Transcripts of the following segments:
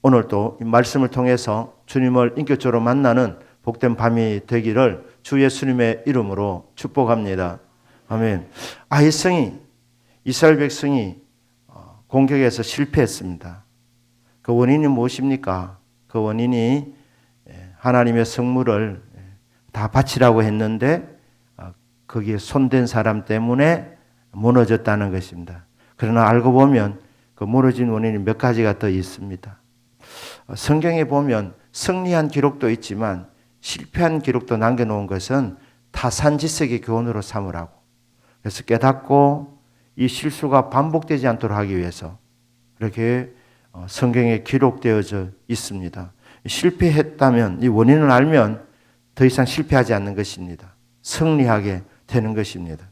오늘도 이 말씀을 통해서 주님을 인격적으로 만나는 복된 밤이 되기를 주 예수님의 이름으로 축복합니다. 아멘. 이스라엘 백성이 공격에서 실패했습니다. 그 원인이 무엇입니까? 그 원인이 하나님의 성물을 다 바치라고 했는데 거기에 손댄 사람 때문에 무너졌다는 것입니다. 그러나 알고 보면 그 무너진 원인이 몇 가지가 더 있습니다. 성경에 보면 승리한 기록도 있지만 실패한 기록도 남겨놓은 것은 타산지석의 교훈으로 삼으라고. 그래서 깨닫고 이 실수가 반복되지 않도록 하기 위해서 이렇게 성경에 기록되어져 있습니다. 실패했다면 이 원인을 알면 더 이상 실패하지 않는 것입니다. 승리하게 되는 것입니다.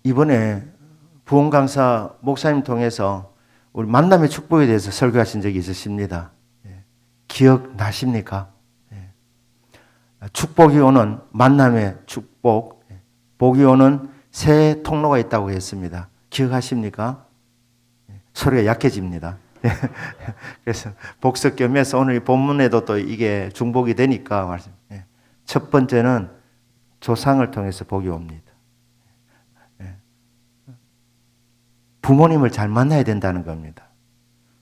이번에 부흥 강사 목사님 통해서 우리 만남의 축복에 대해서 설교하신 적이 있으십니다. 기억나십니까? 축복이 오는 만남의 축복, 복이 오는 새 통로가 있다고 했습니다. 기억하십니까? 소리가 약해집니다. 그래서 복습 겸해서 오늘 이 본문에도 또 이게 중복이 되니까 말씀. 첫 번째는 조상을 통해서 복이 옵니다. 부모님을 잘 만나야 된다는 겁니다.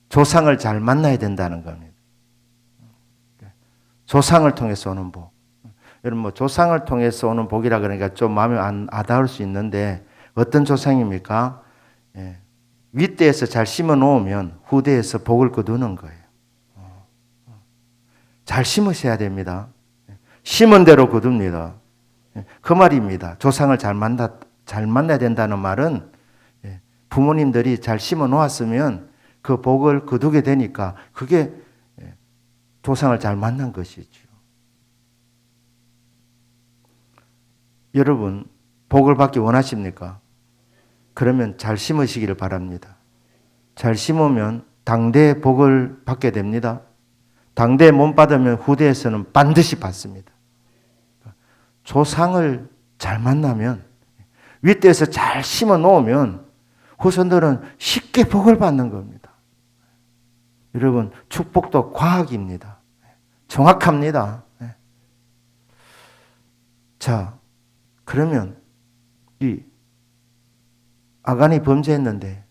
조상을 잘 만나야 된다는 겁니다. 조상을 통해서 오는 복. 여러분 조상을 통해서 오는 복이라 그러니까 좀 마음에 안 와닿을 수 있는데 어떤 조상입니까? 윗대에서 잘 심어 놓으면 후대에서 복을 거두는 거예요. 잘 심으셔야 됩니다. 심은 대로 거둡니다. 그 말입니다. 조상을 잘 만나야 된다는 말은 부모님들이 잘 심어 놓았으면 그 복을 거두게 되니까 그게 조상을 잘 만난 것이죠. 여러분 복을 받기 원하십니까? 그러면 잘 심으시기를 바랍니다. 잘 심으면 당대의 복을 받게 됩니다. 당대에 못 받으면 후대에서는 반드시 받습니다. 조상을 잘 만나면 윗대에서 잘 심어 놓으면 후손들은 쉽게 복을 받는 겁니다. 여러분 축복도 과학입니다. 정확합니다. 자, 그러면 이 아간이 범죄했는데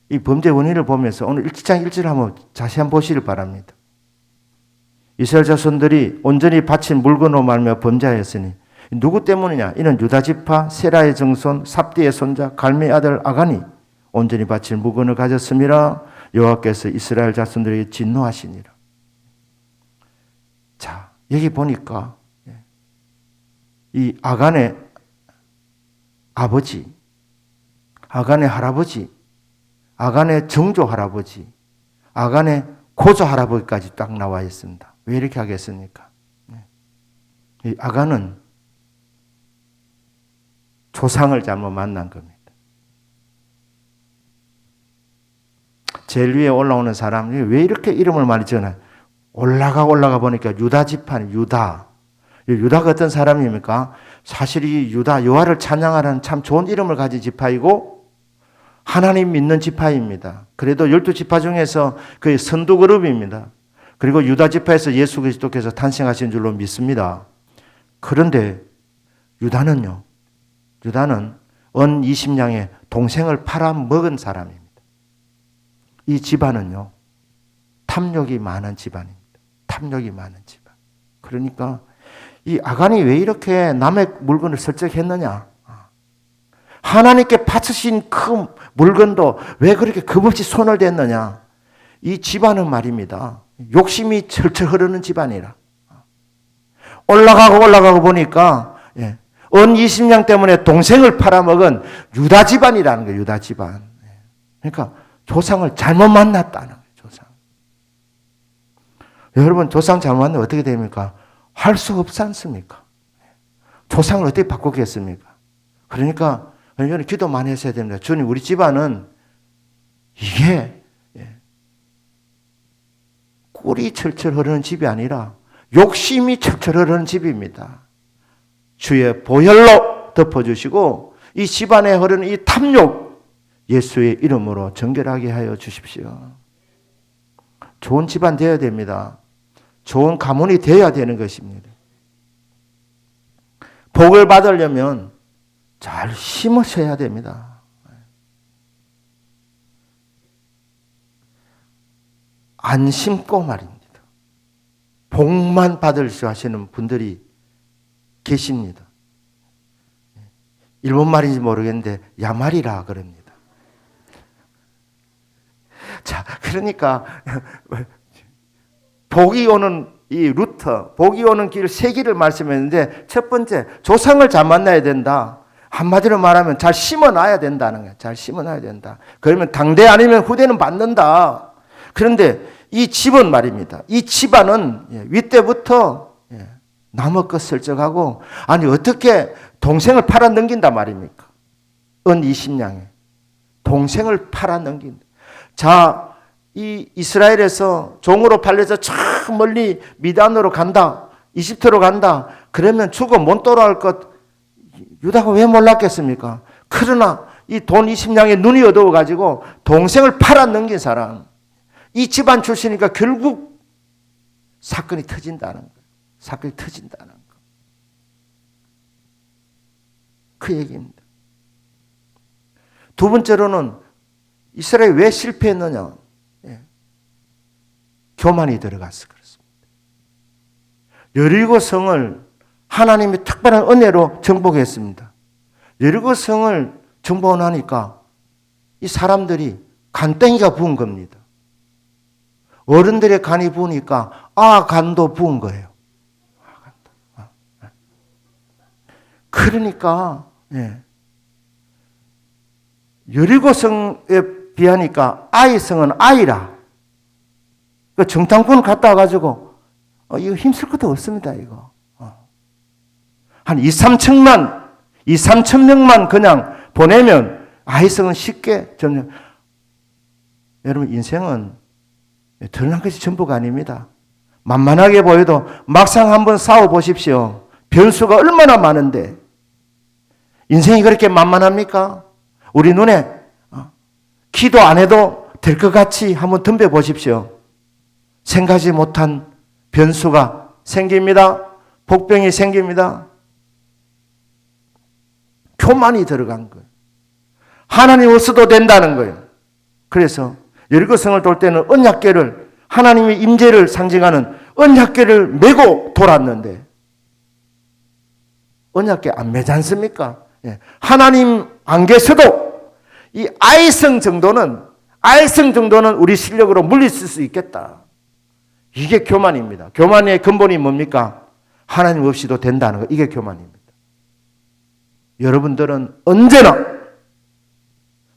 이 범죄 원인을 보면서 오늘 1장 1절 한번 자세히 한번 보시길 바랍니다. 이스라엘 자손들이 온전히 바친 물건으로 말미암아 범죄하였으니 누구 때문이냐? 이는 유다 지파 세라의 정손 삽디의 손자 갈미의 아들 아간이 온전히 바친 물건을 가졌음이라 여호와께서 이스라엘 자손들에게 진노하시니라. 자, 여기 보니까 이 아간의 아버지, 아간의 할아버지, 아간의 정조 할아버지, 아간의 고조 할아버지까지 딱 나와 있습니다. 왜 이렇게 하겠습니까? 이 아간은 조상을 잘못 만난 겁니다. 제일 위에 올라오는 사람이 왜 이렇게 이름을 많이 지어놔? 올라가 보니까 유다 지파는 유다. 유다가 어떤 사람입니까? 사실 이 유다, 여호와를 찬양하라는 참 좋은 이름을 가진 지파이고 하나님 믿는 지파입니다. 그래도 12지파 중에서 거의 선두 그룹입니다. 그리고 유다 지파에서 예수 그리스도께서 탄생하신 줄로 믿습니다. 그런데 유다는 은 20냥의 동생을 팔아먹은 사람입니다. 이 집안은요, 탐욕이 많은 집안입니다. 탐욕이 많은 집안. 그러니까 이 아간이 왜 이렇게 남의 물건을 설적했느냐? 하나님께 바치신 그 물건도 왜 그렇게 겁없이 손을 댔느냐? 이 집안은 말입니다. 욕심이 철철 흐르는 집안이라. 올라가고 보니까 은 20냥 때문에 동생을 팔아먹은 유다 집안이라는 거예요. 유다 집안. 그러니까 조상을 잘못 만났다는 거예요. 조상. 여러분 조상 잘못 만나면 어떻게 됩니까? 할 수 없지 않습니까? 조상을 어떻게 바꾸겠습니까? 그러니까 여러분 기도 많이 했어야 됩니다. 주님, 우리 집안은 이게 꿀이 철철 흐르는 집이 아니라 욕심이 철철 흐르는 집입니다. 주의 보혈로 덮어주시고 이 집안에 흐르는 이 탐욕, 예수의 이름으로 정결하게 하여 주십시오. 좋은 집안 되어야 됩니다. 좋은 가문이 되어야 되는 것입니다. 복을 받으려면 잘 심으셔야 됩니다. 안 심고 말입니다. 복만 받으시려 하시는 분들이 계십니다. 일본 말인지 모르겠는데 야말이라 그럽니다. 자, 그러니까 복이 오는 이 루트, 복이 오는 길 세 길을 말씀했는데 첫 번째, 조상을 잘 만나야 된다. 한마디로 말하면 잘 심어놔야 된다는 거예요. 잘 심어놔야 된다. 그러면 당대 아니면 후대는 받는다. 그런데 이 집은 말입니다. 이 집안은 윗대부터 남의 것을 져가고 아니 어떻게 동생을 팔아 넘긴단 말입니까? 은 20냥에 동생을 팔아 넘긴다. 자, 이 이스라엘에서 종으로 팔려서 저 멀리 미단으로 간다. 이집트로 간다. 그러면 죽어 못 돌아올 것 유다가 왜 몰랐겠습니까? 그러나 이 돈 20냥에 눈이 어두워가지고 동생을 팔아 넘긴 사람. 이 집안 출신이니까 결국 사건이 터진다는 거예요. 사건이 터진다는 거. 그 얘기입니다. 두 번째로는 이스라엘이 왜 실패했느냐? 교만이 들어가서 그렇습니다. 여리고 성을 하나님이 특별한 은혜로 정복했습니다. 여리고 성을 정복하니까 이 사람들이 간땡이가 부은 겁니다. 어른들의 간이 부으니까 간도 부은 거예요. 그러니까 여리고 성에 비하니까 아이 성은 아이라. 그 정탐꾼 갔다 와가지고 이거 힘쓸 것도 없습니다. 이거 한 2, 3천 명만 그냥 보내면 아이성은 쉽게 점령. 여러분 인생은 드러난 것이 전부가 아닙니다. 만만하게 보여도 막상 한번 싸워보십시오. 변수가 얼마나 많은데 인생이 그렇게 만만합니까? 우리 눈에 기도 안 해도 될 것 같이 한번 덤벼보십시오. 생각지 못한 변수가 생깁니다. 복병이 생깁니다. 교만이 들어간 거예요. 하나님 없어도 된다는 거예요. 그래서 여리고성을 돌 때는 언약궤를 하나님의 임재를 상징하는 언약궤를 메고 돌았는데 언약궤 안 매지 않습니까? 하나님 안 계셔도 이 아이성 정도는 우리 실력으로 물리칠 수 있겠다. 이게 교만입니다. 교만의 근본이 뭡니까? 하나님 없이도 된다는 거. 이게 교만입니다. 여러분들은 언제나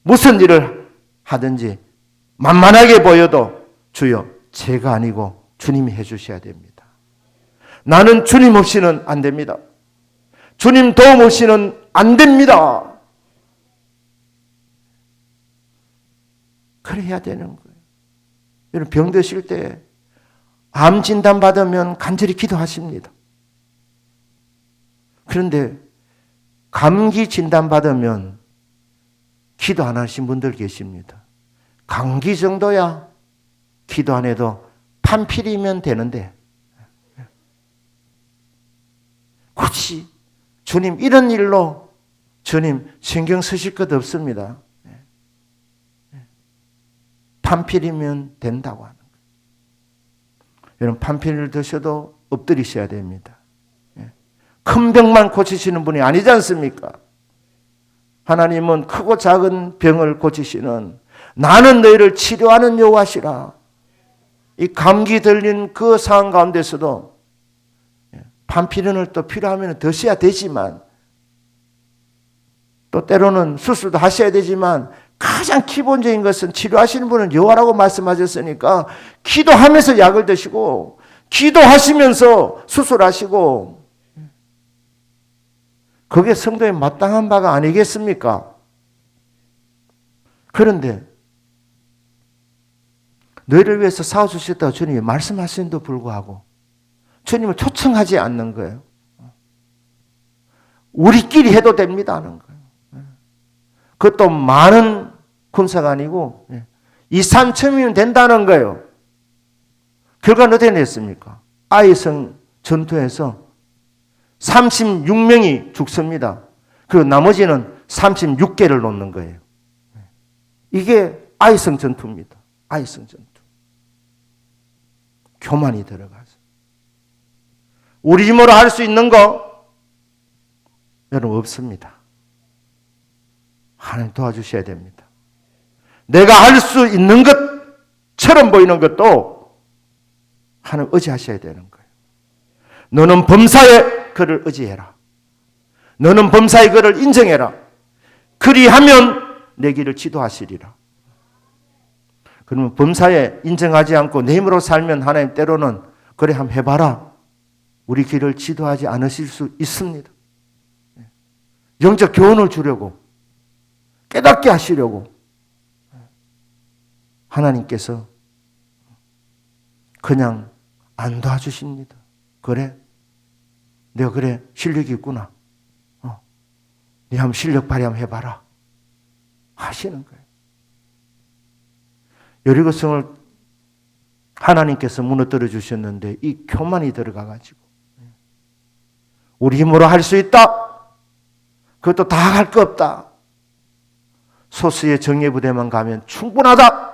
무슨 일을 하든지 만만하게 보여도 주여 제가 아니고 주님이 해주셔야 됩니다. 나는 주님 없이는 안 됩니다. 주님 도움 없이는 안 됩니다. 그래야 되는 거예요. 여러분 병 드실 때 암 진단 받으면 간절히 기도하십니다. 그런데 감기 진단 받으면 기도 안 하신 분들 계십니다. 감기 정도야 기도 안 해도 판필이면 되는데 굳이 주님 이런 일로 주님 신경 쓰실 것 없습니다. 판필이면 된다고 하는 거예요. 여러분 판필을 드셔도 엎드리셔야 됩니다. 큰 병만 고치시는 분이 아니지 않습니까? 하나님은 크고 작은 병을 고치시는 나는 너희를 치료하는 여호와시라. 이 감기 들린 그 상황 가운데서도 판피른을 또 필요하면 드셔야 되지만 또 때로는 수술도 하셔야 되지만 가장 기본적인 것은 치료하시는 분은 여호와라고 말씀하셨으니까 기도하면서 약을 드시고 기도하시면서 수술하시고 그게 성도의 마땅한 바가 아니겠습니까? 그런데 너희를 위해서 싸워주셨다고 주님이 말씀하시는데도 불구하고 주님을 초청하지 않는 거예요. 우리끼리 해도 됩니다 하는 거예요. 그것도 많은 군사가 아니고 2, 3첨이면 된다는 거예요. 결과는 어떻게 냈습니까? 아이성 전투에서 36명이 죽습니다. 그리고 나머지는 36개를 놓는 거예요. 이게 아이성 전투입니다. 아이성 전투. 교만이 들어가서. 우리 힘으로 할 수 있는 거 여러분 없습니다. 하나님 도와주셔야 됩니다. 내가 할 수 있는 것처럼 보이는 것도 하나님 의지하셔야 되는 거예요. 너는 범사에 그를 의지해라. 너는 범사에 그를 인정해라. 그리하면 내 길을 지도하시리라. 그러면 범사에 인정하지 않고 내 힘으로 살면 하나님 때로는 그래 한번 해봐라. 우리 길을 지도하지 않으실 수 있습니다. 영적 교훈을 주려고 깨닫게 하시려고 하나님께서 그냥 안 도와주십니다. 그래? 내가 그래 실력이 있구나. 네 한번 실력 발휘 한번 해봐라. 하시는 거예요. 여리고성을 하나님께서 무너뜨려 주셨는데 이 교만이 들어가가지고 우리 힘으로 할 수 있다. 그것도 다 할 거 없다. 소수의 정예부대만 가면 충분하다.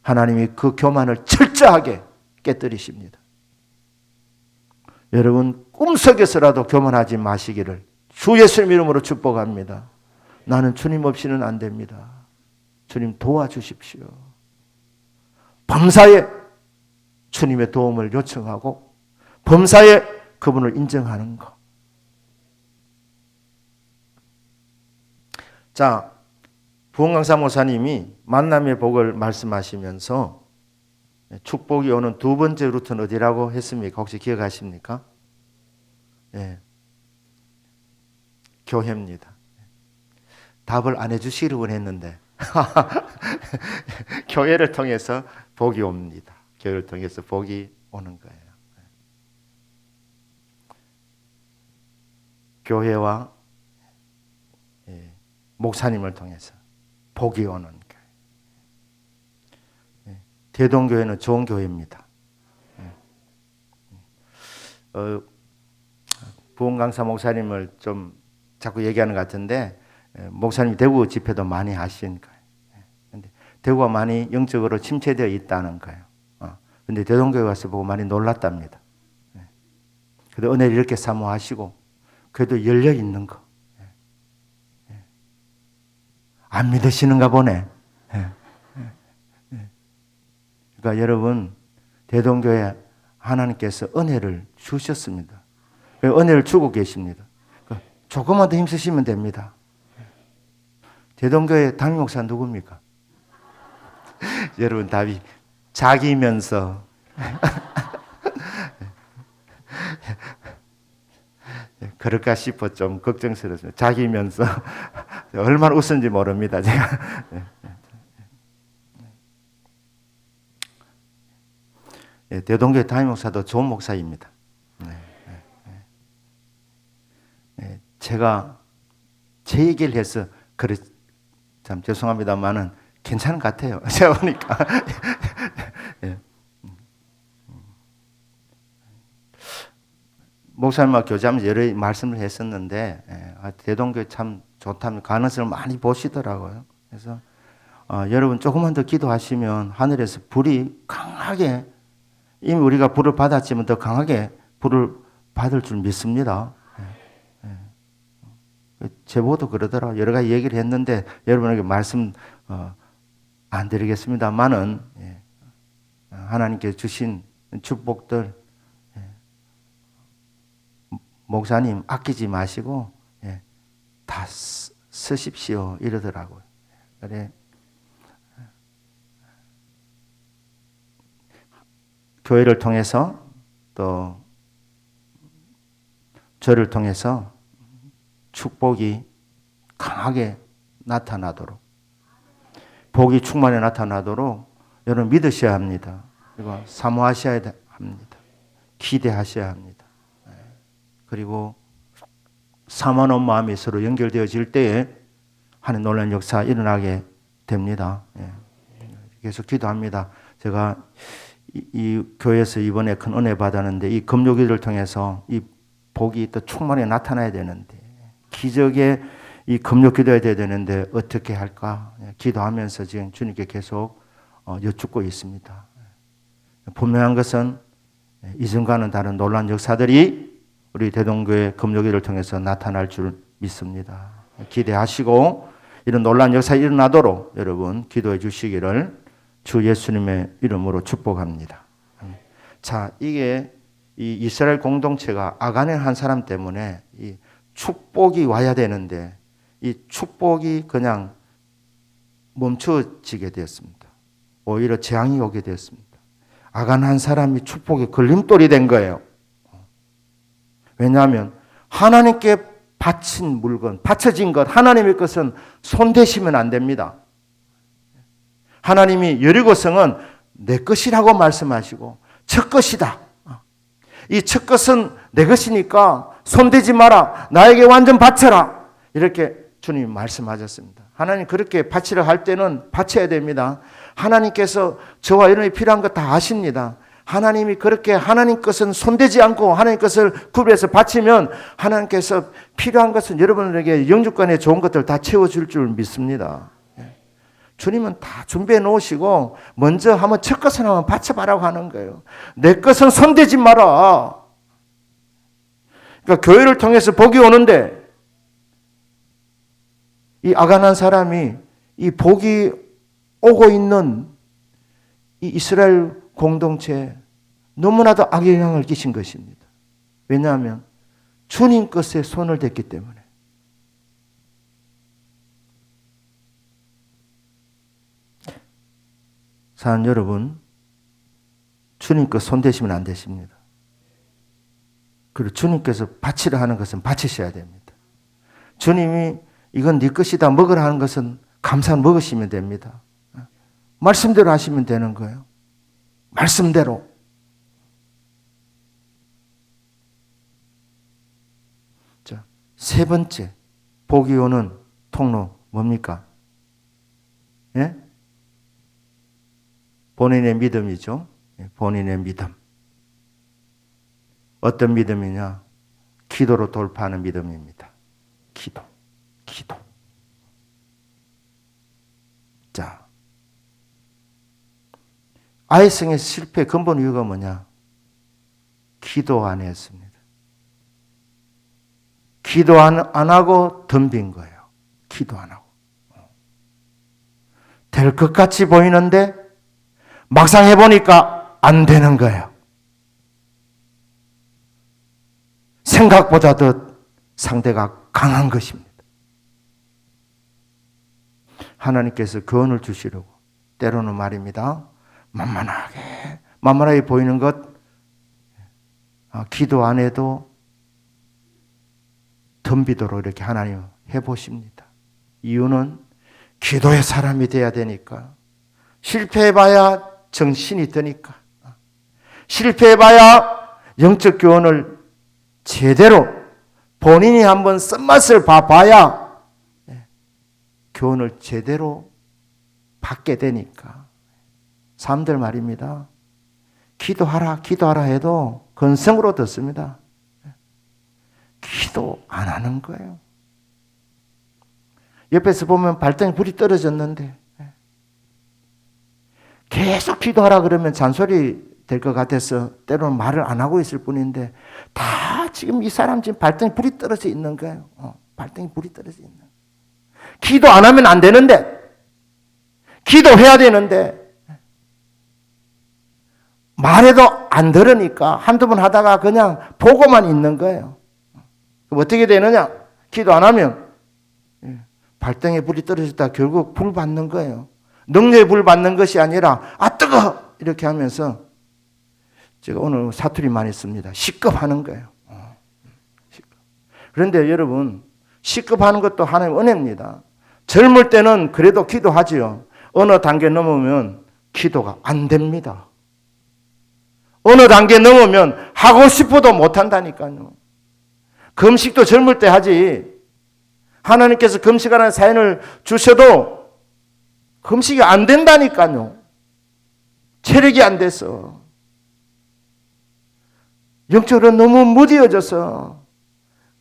하나님이 그 교만을 철저하게 깨뜨리십니다. 여러분 꿈속에서라도 교만하지 마시기를 주 예수님 이름으로 축복합니다. 나는 주님 없이는 안 됩니다. 주님 도와주십시오. 범사에 주님의 도움을 요청하고 범사에 그분을 인정하는 것. 자, 부흥강사 목사님이 만남의 복을 말씀하시면서 축복이 오는 두 번째 루트는 어디라고 했습니까? 혹시 기억하십니까? 예, 교회입니다. 답을 안 해주시려고 했는데 교회를 통해서 복이 옵니다. 교회를 통해서 복이 오는 거예요. 교회와 목사님을 통해서 복이 오는 교회. 대동교회는 좋은 교회입니다. 부흥강사 목사님을 좀 자꾸 얘기하는 것 같은데 목사님이 대구 집회도 많이 하신 거예요. 근데 대구가 많이 영적으로 침체되어 있다는 거예요. 근데 대동교회 와서 보고 많이 놀랐답니다. 그래도 은혜를 이렇게 사모하시고 그래도 열려 있는 거. 안 믿으시는가 보네. 그러니까 여러분 대동교회 하나님께서 은혜를 주셨습니다. 은혜를 주고 계십니다. 조금만 더 힘쓰시면 됩니다. 대동교회 담임 목사 누굽니까? 여러분 답이 자기면서 그럴까 싶어 좀 걱정스러웠어요. 자기면서 얼마나 웃은지 모릅니다. 제가 대동교회 담임 목사도 좋은 목사입니다. 제가 제 얘기를 해서 그래 참 죄송합니다만은 괜찮은 것 같아요. 제가 보니까 목사님과 교제하면서 여러 말씀을 했었는데 대동교회 참 좋다면 가능성을 많이 보시더라고요. 그래서 여러분 조금만 더 기도하시면 하늘에서 불이 강하게 이미 우리가 불을 받았지만 더 강하게 불을 받을 줄 믿습니다. 제보도 그러더라고요. 여러 가지 얘기를 했는데 여러분에게 말씀 안 드리겠습니다만은 하나님께 주신 축복들 목사님 아끼지 마시고 다 쓰십시오 이러더라고요. 그래 교회를 통해서 또 저를 통해서 축복이 강하게 나타나도록 복이 충만히 나타나도록 여러분 믿으셔야 합니다. 그리고 사모하셔야 합니다. 기대하셔야 합니다. 그리고 사모하는 마음이 서로 연결되어질 때에 하는 놀라운 역사 일어나게 됩니다. 예. 계속 기도합니다. 제가 이 교회에서 이번에 큰 은혜 받았는데 이 금요기를 통해서 이 복이 또 충만히 나타나야 되는데 기적의 이 금요 기도해야 되는데 어떻게 할까 기도하면서 지금 주님께 계속 여쭙고 있습니다. 분명한 것은 이전과는 다른 놀라운 역사들이 우리 대동교회 금요기를 통해서 나타날 줄 믿습니다. 기대하시고 이런 놀라운 역사 일어나도록 여러분 기도해 주시기를 주 예수님의 이름으로 축복합니다. 자, 이게 이 이스라엘 공동체가 아간의 한 사람 때문에 이 축복이 와야 되는데 이 축복이 그냥 멈춰지게 되었습니다. 오히려 재앙이 오게 되었습니다. 아간 한 사람이 축복의 걸림돌이 된 거예요. 왜냐하면 하나님께 바친 물건, 바쳐진 것, 하나님의 것은 손대시면 안 됩니다. 하나님이 여리고성은 내 것이라고 말씀하시고 첫 것이다. 이 첫 것은 내 것이니까 손대지 마라. 나에게 완전 바쳐라. 이렇게 주님이 말씀하셨습니다. 하나님 그렇게 바치려 할 때는 바쳐야 됩니다. 하나님께서 저와 여러분이 필요한 거 다 아십니다. 하나님이 그렇게 하나님 것은 손대지 않고 하나님 것을 구별해서 바치면 하나님께서 필요한 것은 여러분에게 영주권에 좋은 것들 다 채워줄 줄 믿습니다. 주님은 다 준비해 놓으시고 먼저 한번 첫 것을 한번 바쳐봐라고 하는 거예요. 내 것은 손대지 마라. 그러니까 교회를 통해서 복이 오는데 이 아간한 사람이 이 복이 오고 있는 이 이스라엘 공동체에 너무나도 악영향을 끼친 것입니다. 왜냐하면 주님 것에 손을 댔기 때문에. 사는 여러분, 주님 것 손대시면 안 되십니다. 그리고 주님께서 바치려 하는 것은 바치셔야 됩니다. 주님이 이건 네 것이다 먹으라 하는 것은 감사히 먹으시면 됩니다. 말씀대로 하시면 되는 거예요. 말씀대로. 자, 세 번째 복이 오는 통로 뭡니까? 예? 본인의 믿음이죠. 본인의 믿음. 어떤 믿음이냐? 기도로 돌파하는 믿음입니다. 기도. 자, 아이성의 실패의 근본 이유가 뭐냐? 기도 안 했습니다. 기도 안 하고 덤빈 거예요. 기도 안 하고. 될 것 같이 보이는데 막상 해보니까 안 되는 거예요. 생각보다 더 상대가 강한 것입니다. 하나님께서 구원을 주시려고 때로는 말입니다. 만만하게 보이는 것 기도 안 해도 덤비도록 이렇게 하나님 해보십니다. 이유는 기도의 사람이 돼야 되니까. 실패해봐야 정신이 드니까. 실패해봐야 영적 교훈을 제대로 본인이 한번 쓴맛을 봐봐야 교훈을 제대로 받게 되니까. 사람들 말입니다. 기도하라 해도 건성으로 듣습니다. 기도 안 하는 거예요. 옆에서 보면 발등에 불이 떨어졌는데 계속 기도하라 그러면 잔소리 될 것 같아서 때로는 말을 안 하고 있을 뿐인데 다 지금 이 사람 지금 발등에 불이 떨어져 있는 거예요. 발등에 불이 떨어져 있는 거예요. 기도 안 하면 안 되는데 기도해야 되는데 말해도 안 들으니까 한두 번 하다가 그냥 보고만 있는 거예요. 그럼 어떻게 되느냐? 기도 안 하면 발등에 불이 떨어졌다 결국 불 받는 거예요. 능력에 불 받는 것이 아니라 뜨거워! 이렇게 하면서 제가 오늘 사투리 많이 씁니다. 시급하는 거예요. 시급. 그런데 여러분 시급하는 것도 하나님의 은혜입니다. 젊을 때는 그래도 기도하지요. 어느 단계 넘으면 기도가 안 됩니다. 어느 단계 넘으면 하고 싶어도 못한다니까요. 금식도 젊을 때 하지 하나님께서 금식하라는 사연을 주셔도 금식이 안 된다니까요. 체력이 안 돼서. 영적으로 너무 무디어져서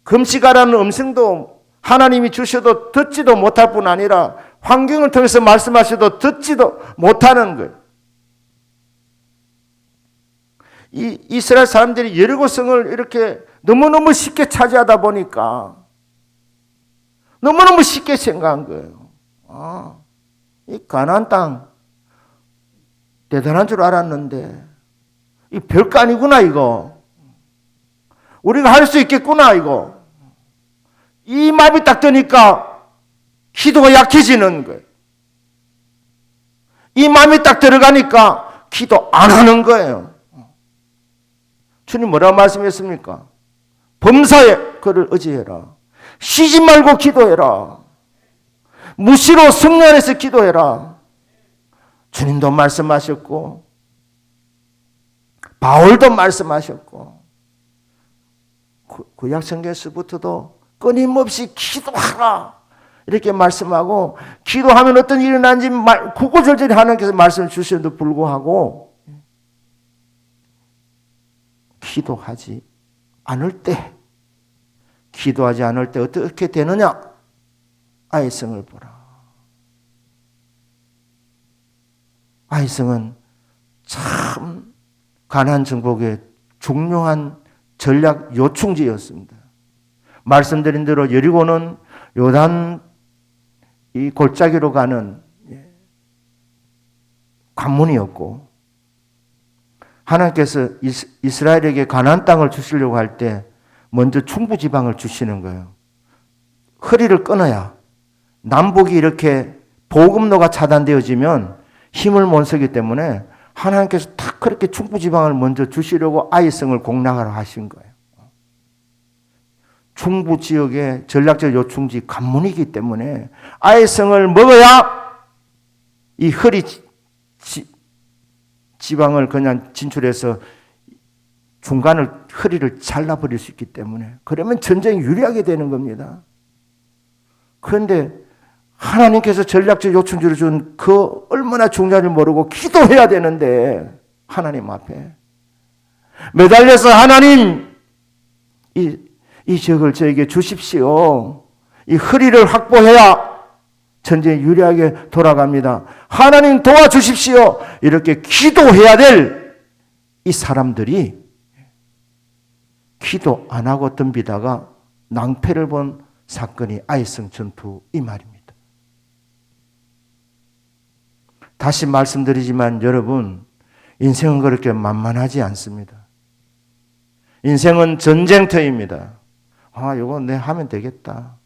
금식하라는 음성도 하나님이 주셔도 듣지도 못할 뿐 아니라 환경을 통해서 말씀하셔도 듣지도 못하는 거예요. 이 이스라엘 사람들이 여리고성을 이렇게 너무너무 쉽게 차지하다 보니까 너무너무 쉽게 생각한 거예요. 이 가나안 땅 대단한 줄 알았는데 이 별거 아니구나 이거. 우리가 할 수 있겠구나 이거. 이 마음이 딱 드니까 기도가 약해지는 거예요. 이 마음이 딱 들어가니까 기도 안 하는 거예요. 주님 뭐라고 말씀했습니까? 범사에 그를 의지해라. 쉬지 말고 기도해라. 무시로 성령 안에서 기도해라. 주님도 말씀하셨고 바울도 말씀하셨고 구약 성경에서부터도 끊임없이 기도하라 이렇게 말씀하고 기도하면 어떤 일이 일어나는지 구구절절히 하나님께서 말씀을 주시는데도 불구하고 기도하지 않을 때 어떻게 되느냐? 아이성을 보라. 아이성은 참 가나안 정복의 중요한 전략 요충지였습니다. 말씀드린 대로 여리고는 요단 이 골짜기로 가는 관문이었고 하나님께서 이스라엘에게 가나안 땅을 주시려고 할 때 먼저 중부지방을 주시는 거예요. 허리를 끊어야 남북이 이렇게 보급로가 차단되어지면 힘을 못 쓰기 때문에 하나님께서 딱 그렇게 중부지방을 먼저 주시려고 아이성을 공략하라 하신 거예요. 중부 지역의 전략적 요충지 관문이기 때문에 아이성을 먹어야 이 허리 지방을 그냥 진출해서 중간을 허리를 잘라버릴 수 있기 때문에 그러면 전쟁이 유리하게 되는 겁니다. 그런데 하나님께서 전략적 요충지를 준 그 얼마나 중요한지 모르고 기도해야 되는데 하나님 앞에 매달려서 하나님 이 지역을 저에게 주십시오. 이 허리를 확보해야 전쟁이 유리하게 돌아갑니다. 하나님 도와주십시오. 이렇게 기도해야 될 이 사람들이 기도 안 하고 덤비다가 낭패를 본 사건이 아이성 전투 이 말입니다. 다시 말씀드리지만 여러분, 인생은 그렇게 만만하지 않습니다. 인생은 전쟁터입니다. 이거 내 하면 되겠다.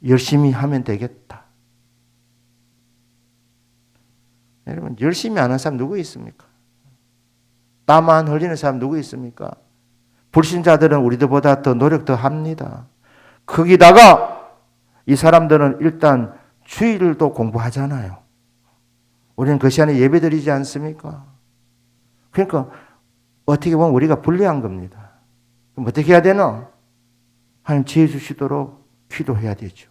열심히 하면 되겠다. 여러분, 열심히 안 하는 사람 누구 있습니까? 땀 안 흘리는 사람 누구 있습니까? 불신자들은 우리들보다 더 노력 더 합니다. 거기다가 이 사람들은 일단 주일도 공부하잖아요. 우리는 그 시간에 예배드리지 않습니까? 그러니까 어떻게 보면 우리가 불리한 겁니다. 그럼 어떻게 해야 되나? 하나님 지혜 주시도록 기도해야 되죠.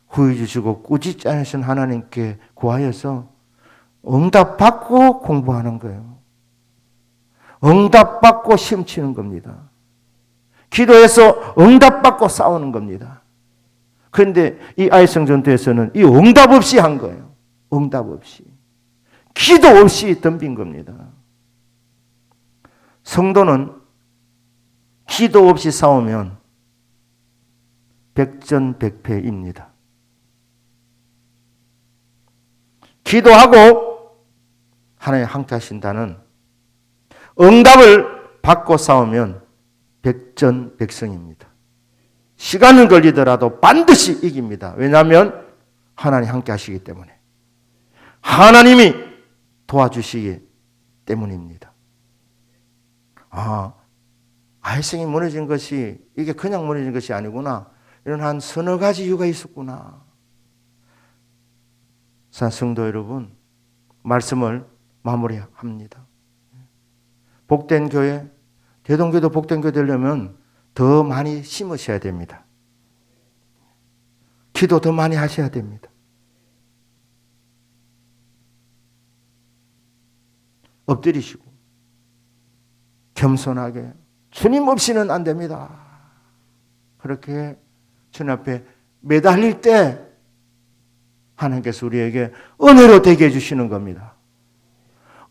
후회 주시고 꾸짖지 않으신 하나님께 구하여서 응답받고 공부하는 거예요. 응답받고 시험 치는 겁니다. 기도해서 응답받고 싸우는 겁니다. 그런데 이 아이성 전투에서는 이 응답 없이 한 거예요. 응답 없이. 기도 없이 덤빈 겁니다. 성도는 기도 없이 싸우면 백전백패입니다. 기도하고 하나님 함께 하신다는 응답을 받고 싸우면 백전백승입니다. 시간은 걸리더라도 반드시 이깁니다. 왜냐하면 하나님 함께 하시기 때문에. 하나님이 도와주시기 때문입니다. 아이성이 무너진 것이 이게 그냥 무너진 것이 아니구나. 이런 한 서너 가지 이유가 있었구나. 성도 여러분, 말씀을 마무리합니다. 복된 교회, 대동교도 복된 교회 되려면 더 많이 심으셔야 됩니다. 기도 더 많이 하셔야 됩니다. 엎드리시고 겸손하게 주님 없이는 안 됩니다. 그렇게 주님 앞에 매달릴 때 하나님께서 우리에게 은혜로 되게 해주시는 겁니다.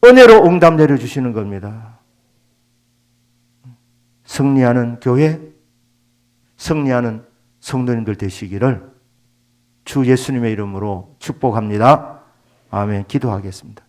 은혜로 응답 내려주시는 겁니다. 승리하는 교회, 승리하는 성도님들 되시기를 주 예수님의 이름으로 축복합니다. 아멘. 기도하겠습니다.